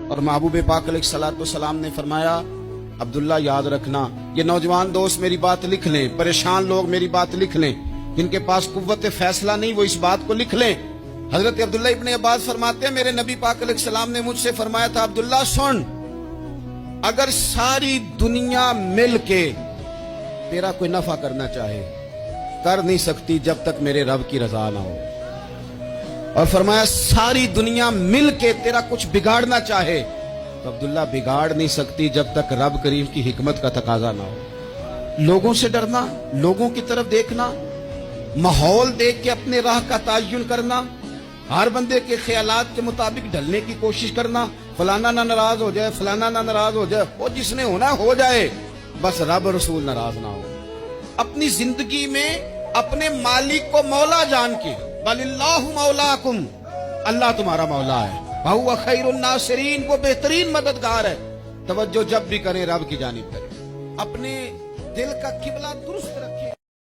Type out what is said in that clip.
اور محبوب پاک علیہ الصلوۃ والسلام نے فرمایا عبداللہ یاد رکھنا، یہ نوجوان دوست میری بات لکھ لیں، پریشان لوگ میری بات لکھ لیں، جن کے پاس قوت فیصلہ نہیں وہ اس بات کو لکھ لیں۔ حضرت عبداللہ ابن عباس فرماتے ہیں میرے نبی پاک علیہ السلام نے مجھ سے فرمایا تھا عبداللہ سن، اگر ساری دنیا مل کے تیرا کوئی نفع کرنا چاہے کر نہیں سکتی جب تک میرے رب کی رضا نہ ہو، اور فرمایا ساری دنیا مل کے تیرا کچھ بگاڑنا چاہے تو عبداللہ بگاڑ نہیں سکتی جب تک رب کریم کی حکمت کا تقاضا نہ ہو۔ لوگوں سے ڈرنا، لوگوں کی طرف دیکھنا، ماحول دیکھ کے اپنے راہ کا تعین کرنا، ہر بندے کے خیالات کے مطابق ڈھلنے کی کوشش کرنا، فلانا نہ ناراض ہو جائے، فلانا نہ ناراض ہو جائے، وہ جس نے ہونا ہو جائے، بس رب رسول ناراض نہ ہو۔ اپنی زندگی میں اپنے مالک کو مولا جان کے بل اللہ مولاکم، اللہ تمہارا مولا ہے، وہو خیر الناصرین، وہ بہترین مددگار ہے، توجہ جب بھی کریں رب کی جانب کریں، اپنے دل کا قبلہ درست رکھیں۔